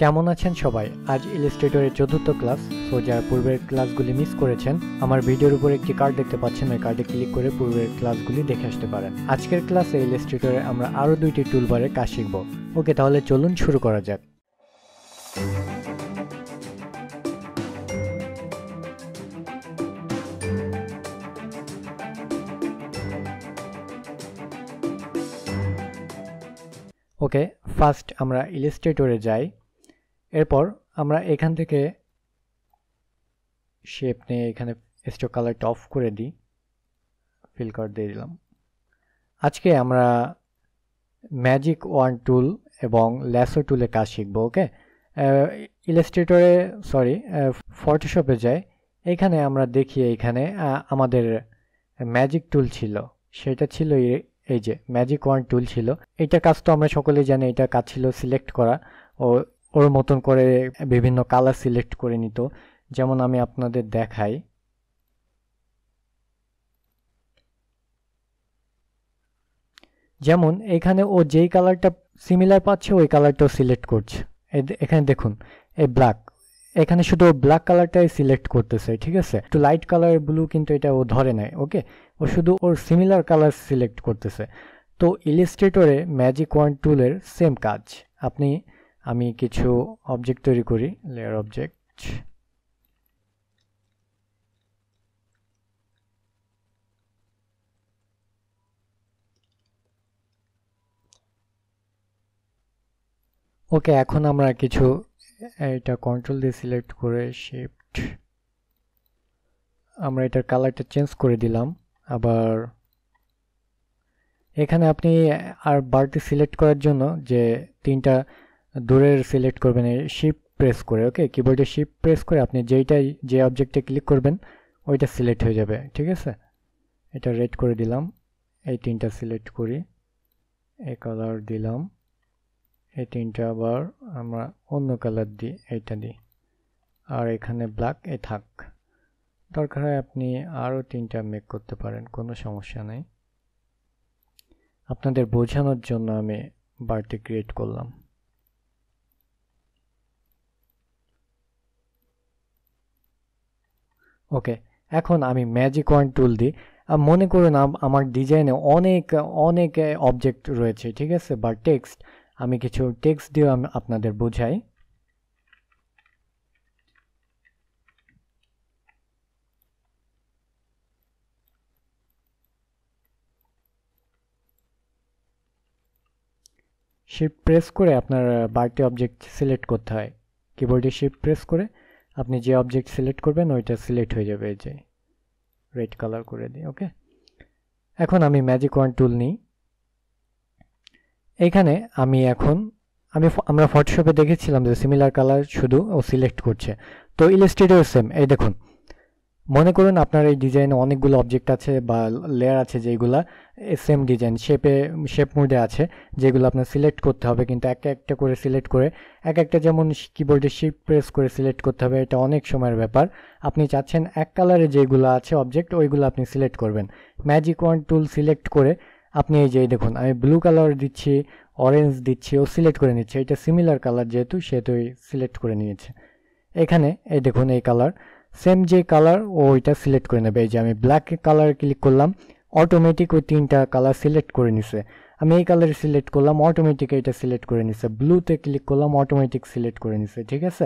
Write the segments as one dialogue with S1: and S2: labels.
S1: কেমন আছেন সবাই? আজ ইলাস্ট্রেটরের চতুর্থ ক্লাস। সো যারা পূর্বের ক্লাসগুলি মিস করেছেন, আমার ভিডিওর উপর একটি কার্ড দেখতে পাচ্ছেন, ওই কার্ডে ক্লিক করে পূর্বের ক্লাসগুলি দেখে আসতে পারেন। আজকের ক্লাসে ইলাস্ট্রেটরে আমরা আরও দুইটি টুলবারের কাজ শিখব। ওকে, তাহলে চলুন শুরু করা যাক। ওকে, ফার্স্ট আমরা ইলাস্ট্রেটরে যাই। এরপর আমরা এখান থেকে শেপ নিয়ে এখানে স্ট্রোক কালারটা অফ করে দিই, ফিল কালার দিয়ে দিলাম। আজকে আমরা ম্যাজিক ওয়ান টুল এবং ল্যাসো টুলে কাজ শিখব। ওকে, ইলাস্ট্রেটরে ফটোশপে যাই। এখানে আমরা দেখি এখানে আমাদের ম্যাজিক টুল ছিল, সেটা ছিল এই যে ম্যাজিক ওয়ান টুল ছিল। এটা কাজ তো আমরা সকলেই জানি, এটা কাজ ছিল সিলেক্ট করা ও ওর মতন করে বিভিন্ন কালার সিলেক্ট করে নিত। যেমন আমি আপনাদের দেখাই, যেমন এখানে ও যেই কালারটা সিমিলার পাচ্ছে ওই কালারটাও সিলেক্ট করছে। এখানে দেখুন এই ব্ল্যাক, এখানে শুধু ব্ল্যাক কালারটাই সিলেক্ট করতেছে, ঠিক আছে। একটু লাইট কালার ব্লু কিন্তু এটা ও ধরে নাই। ওকে, ও শুধু ওর সিমিলার কালার সিলেক্ট করতেছে। তো ইলাস্ট্রেটরে ম্যাজিক ওয়ান টুলের সেম কাজ। আমি কিছু অবজেক্ট তৈরি করি, লেয়ার অবজেক্ট। ওকে, এখন আমরা কিছু এটা কন্ট্রোল দিয়ে সিলেক্ট করে শিফট, আমরা এটার কালারটা চেঞ্জ করে দিলাম। আবার এখানে আপনি আর বারটি সিলেক্ট করার জন্য যে তিনটা দূরের সিলেক্ট করবেন শিফট প্রেস করে। ওকে, কিবোর্ডে শিফট প্রেস করে আপনি যে অবজেক্টে ক্লিক করবেন ওইটা সিলেক্ট হয়ে যাবে, ঠিক আছে। এটা রেড করে দিলাম, এই তিনটা সিলেক্ট করি, এই কালার দিলাম, এই তিনটা আবার আমরা অন্য কালার দিই, এইটা দিই, আর এখানে ব্ল্যাক এ থাক। দরকার হয় আপনি আরও তিনটা মেক করতে পারেন, কোনো সমস্যা নেই। আপনাদের বোঝানোর জন্য আমি বারটি ক্রিয়েট করলাম। ওকে, এখন আমি ম্যাজিক ওয়ান টুল দিই। মনে করুন আমার ডিজাইনে অনেক অবজেক্ট রয়েছে, ঠিক আছে, বা টেক্সট। আমি কিছু টেক্সট দিয়ে আপনাদের বোঝাই। শিফট প্রেস করে আপনার বারটি অবজেক্ট সিলেক্ট করতে হয়। কিবোর্ডে শিফট প্রেস করে আপনি যে অবজেক্ট সিলেক্ট করবেন ওইটা সিলেক্ট হয়ে যাবে, এই যে রেড কালার করে দিই। ওকে, এখন আমি ম্যাজিক ওয়ান টুল নিই। এখানে আমরা ফটোশপে দেখেছিলাম যে সিমিলার কালার শুধু ও সিলেক্ট করছে। তো ইলাস্ট্রেটর সেম, এই দেখুন, মনে করুন আপনার এই ডিজাইনে অনেকগুলো অবজেক্ট আছে বা লেয়ার আছে, যেগুলা সেম ডিজাইন শেপ মোডে আছে, যেগুলো আপনার সিলেক্ট করতে হবে, কিন্তু একটা একটা করে সিলেক্ট করে এক একটা, যেমন কিবোর্ডে শিফট প্রেস করে সিলেক্ট করতে হবে, এটা অনেক সময়ের ব্যাপার। আপনি চাচ্ছেন এক কালারে যেগুলো আছে অবজেক্ট ওইগুলো আপনি সিলেক্ট করবেন। ম্যাজিক ওয়ান টুল সিলেক্ট করে আপনি এই যে দেখুন, আমি ব্লু কালার দিচ্ছি, অরেঞ্জ দিচ্ছি, ও সিলেক্ট করে নিচ্ছে। এটা সিমিলার কালার যেহেতু, সেহেতু সিলেক্ট করে নিয়েছে। এখানে এই দেখুন এই কালার, সেম যে কালার ওইটা সিলেক্ট করে নেবে। এই যে আমি ব্ল্যাক কালার ক্লিক করলাম, অটোমেটিক ওই তিনটা কালার সিলেক্ট করে নিছে। আমি এই কালার সিলেক্ট করলাম, অটোমেটিক এটা সিলেক্ট করে নিছে। ব্লুতে ক্লিক করলাম, অটোমেটিক সিলেক্ট করে নিছে, ঠিক আছে।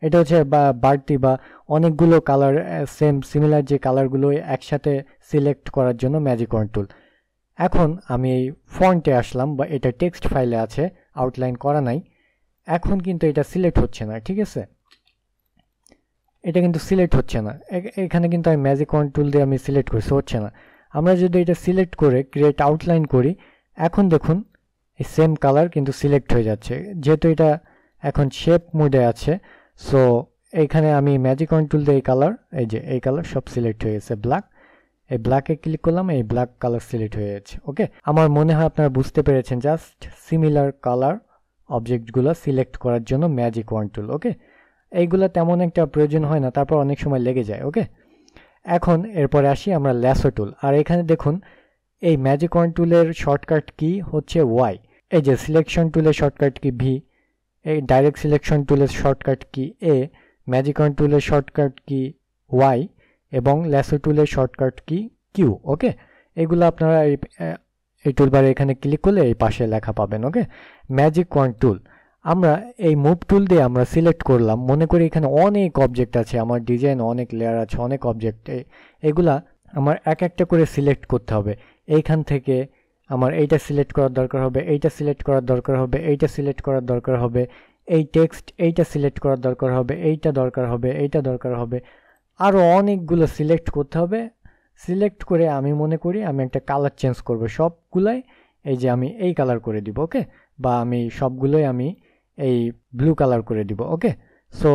S1: এটা হচ্ছে বাড়তি বা অনেকগুলো কালার সিমিলার যে কালারগুলো একসাথে সিলেক্ট করার জন্য ম্যাজিক ওয়ান টুল। এখন আমি এই ফন্টে আসলাম, বা এটা টেক্সট ফাইলে আছে, আউটলাইন করা নাই। এখন কিন্তু এটা সিলেক্ট হচ্ছে না, ঠিক আছে, এটা কিন্তু সিলেক্ট হচ্ছে না। এখানে কিন্তু আমি ম্যাজিক ওয়ান টুল দিয়ে আমি সিলেক্ট করছি, হচ্ছে না। আমরা যদি এটা সিলেক্ট করে ক্রিয়েট আউটলাইন করি, এখন দেখুন এই সেম কালার কিন্তু সিলেক্ট হয়ে যাচ্ছে, যেহেতু এটা এখন শেপ মোডে আছে। সো এইখানে আমি ম্যাজিক ওয়ান টুল দিয়ে এই যে এই কালার সব সিলেক্ট হয়ে গেছে, ব্ল্যাক। এই ব্ল্যাকে ক্লিক করলাম, এই ব্ল্যাক কালার সিলেক্ট হয়ে যাচ্ছে। ওকে, আমার মনে হয় আপনারা বুঝতে পেরেছেন জাস্ট সিমিলার কালার অবজেক্টগুলো সিলেক্ট করার জন্য ম্যাজিক ওয়ান টুল। ওকে, এইগুলো তেমন একটা প্রয়োজন হয় না, তারপর অনেক সময় লেগে যায়। ওকে, এখন এরপরে আসি আমরা ল্যাসো টুল। আর এখানে দেখুন এই ম্যাজিক ওয়ান টুলের শর্টকাট কি হচ্ছে ওয়াই, এই যে সিলেকশন টুলের শর্টকাট কি ভি, এই ডাইরেক্ট সিলেকশন টুলের শর্টকাট কি এ, ম্যাজিক ওয়ান টুলের শর্টকাট কি ওয়াই এবং ল্যাসো টুলের শর্টকাট কি কিউ। ওকে, এগুলো আপনারা এই টুলবারে এখানে ক্লিক করলে এই পাশে লেখা পাবেন। ওকে, ম্যাজিক ওয়ান টুল আমরা এই মুভ টুল দিয়ে আমরা সিলেক্ট করলাম। মনে করি এখানে অনেক অবজেক্ট আছে, আমার ডিজাইন অনেক লেয়ার আছে, অনেক অবজেক্ট, এগুলা আমার এক একটা করে সিলেক্ট করতে হবে। এইখান থেকে আমার এইটা সিলেক্ট করার দরকার হবে, এইটা সিলেক্ট করার দরকার হবে, এইটা সিলেক্ট করার দরকার হবে, এই টেক্সট এইটা সিলেক্ট করার দরকার হবে, এইটা দরকার হবে, এইটা দরকার হবে, আরও অনেকগুলো সিলেক্ট করতে হবে। সিলেক্ট করে আমি মনে করি আমি একটা কালার চেঞ্জ করব সবগুলাই, এই যে আমি এই কালার করে দিব। ওকে, বা আমি সবগুলোই আমি এই ব্লু কালার করে দিব। ওকে, সো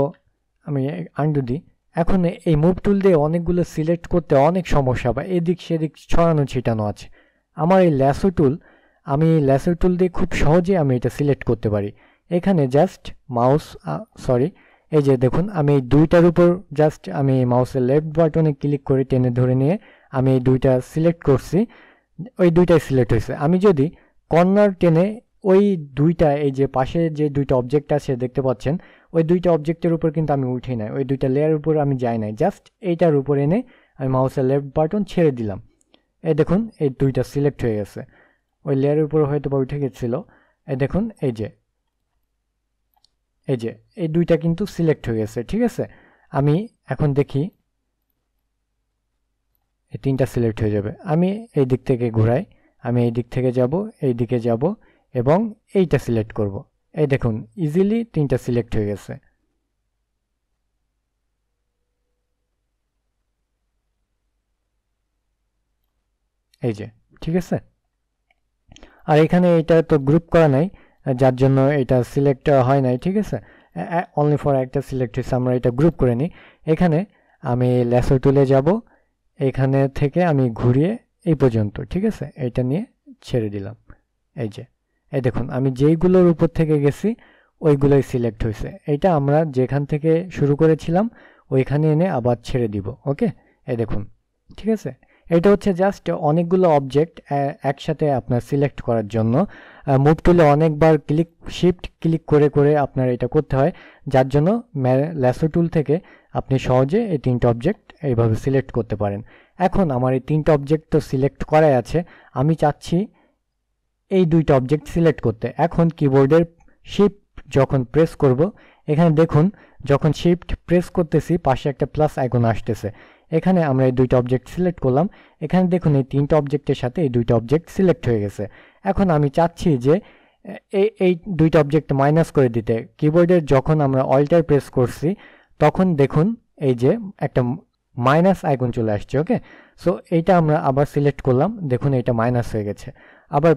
S1: আমি আনডু দিই। এখন এই মুভ টুল দিয়ে অনেকগুলো সিলেক্ট করতে অনেক সমস্যা, বা এদিক সেদিক ছড়ানো ছিটানো আছে। আমার এই ল্যাসো টুল, আমি ল্যাসো টুল দিয়ে খুব সহজে আমি এটা সিলেক্ট করতে পারি। এখানে জাস্ট মাউস এই যে দেখুন, আমি এই দুইটার উপর জাস্ট আমি মাউসের লেফট বাটনে ক্লিক করে টেনে ধরে নিয়ে আমি এই দুইটা সিলেক্ট করছি, ওই দুইটাই সিলেক্ট হয়েছে। আমি যদি কর্নার টেনে ওই দুইটা, এই যে পাশে যে দুইটা অবজেক্ট আছে দেখতে পাচ্ছেন, ওই দুইটা অবজেক্টের উপর কিন্তু আমি উঠি নাই, ওই দুইটা লেয়ার উপর আমি যাই নাই, জাস্ট এইটার উপর এনে আমি মাউসের লেফট বাটন ছেড়ে দিলাম। এই দেখুন এই দুইটা সিলেক্ট হয়ে গেছে, ওই লেয়ারের উপর হয়তো বা উঠে গেছিলো। এই দেখুন এই যে এই দুইটা কিন্তু সিলেক্ট হয়ে গেছে। ঠিক আছে, আমি এখন দেখি এই তিনটা সিলেক্ট হয়ে যাবে। আমি এই দিক থেকে ঘুরাই, আমি এই দিক থেকে যাব, এই দিকে যাব এবং এইটা সিলেক্ট করব। এই দেখুন ইজিলি তিনটা সিলেক্ট হয়ে গেছে। এই যে, ঠিক আছে। আর এখানে এটা তো গ্রুপ করা নাই, যার জন্য এটা সিলেক্ট হয় নাই। ঠিক আছে, অনলি ফর একটা সিলেক্ট হয়েছে, আমরা এটা গ্রুপ করে নিই। এখানে আমি ল্যাসো টুলে যাব, এখানে থেকে আমি ঘুরিয়ে এই পর্যন্ত, ঠিক আছে, এইটা নিয়ে ছেড়ে দিলাম। এই যে, এই দেখুন আমি যেইগুলোর উপর থেকে গেছি ওইগুলোই সিলেক্ট হয়েছে। এইটা আমরা যেখান থেকে শুরু করেছিলাম ওইখানে এনে আবার ছেড়ে দিব। ওকে, এই দেখুন, ঠিক আছে। এটা হচ্ছে জাস্ট অনেকগুলো অবজেক্ট একসাথে আপনার সিলেক্ট করার জন্য। মুভ টুলে অনেকবার শিফট ক্লিক করে করে আপনার এটা করতে হয়, যার জন্য ল্যাসো টুল থেকে আপনি সহজে এই তিনটা অবজেক্ট এইভাবে সিলেক্ট করতে পারেন। এখন আমার এই তিনটা অবজেক্ট তো সিলেক্ট করাই আছে, আমি চাচ্ছি এই দুইটা অবজেক্ট সিলেক্ট করতে। এখন কিবোর্ডের শিফট যখন প্রেস করব, এখানে দেখুন যখন শিফট প্রেস করতেছি পাশে একটা প্লাস আইকন আসতেছে। এখানে আমরা এই দুইটা অবজেক্ট সিলেক্ট করলাম, এখানে দেখুন এই তিনটা অবজেক্টের সাথে এই দুইটা অবজেক্ট সিলেক্ট হয়ে গেছে। এখন আমি চাচ্ছি যে এই দুইটা অবজেক্ট মাইনাস করে দিতে। কিবোর্ডের যখন আমরা অল্টার প্রেস করছি তখন দেখুন এই যে একটা মাইনাস আইকন চলে আসছে। ওকে, সো এইটা আমরা আবার সিলেক্ট করলাম, দেখুন এটা মাইনাস হয়ে গেছে। আবার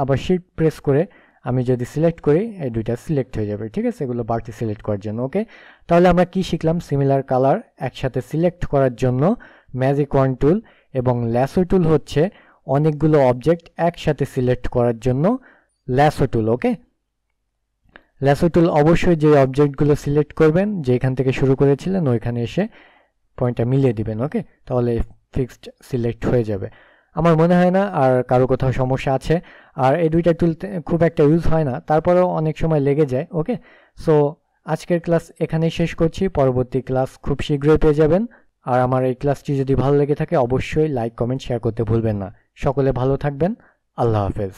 S1: আবার শিফট প্রেস করে আমি যদি সিলেক্ট করি এই দুইটা সিলেক্ট হয়ে যাবে। ঠিক আছে, এগুলো বাড়তি সিলেক্ট করার জন্য। ওকে, তাহলে আমরা কি শিখলাম? সিমিলার কালার একসাথে সিলেক্ট করার জন্য ম্যাজিক ওয়ান টুল, এবং ল্যাসো টুল হচ্ছে অনেকগুলো অবজেক্ট একসাথে সিলেক্ট করার জন্য ল্যাসো টুল। ওকে, ল্যাসো টুল অবশ্যই যে অবজেক্টগুলো সিলেক্ট করবেন যেখান থেকে শুরু করেছিলেন ওইখানে এসে পয়েন্টটা মিলিয়ে দিবেন। ওকে, তাহলে ফিক্সড সিলেক্ট হয়ে যাবে। আমার মনে হয় না আর কারো কোথাও সমস্যা আছে। আর এই দুইটা টুল খুব একটা ইউজ হয় না, তারপরেও অনেক সময় লেগে যায়। ওকে, সো আজকের ক্লাস এখানেই শেষ করছি, পরবর্তী ক্লাস খুব শীঘ্রই পেয়ে যাবেন। আর আমার এই ক্লাসটি যদি ভালো লেগে থাকে অবশ্যই লাইক, কমেন্ট, শেয়ার করতে ভুলবেন না। সকলে ভালো থাকবেন, আল্লাহ হাফেজ।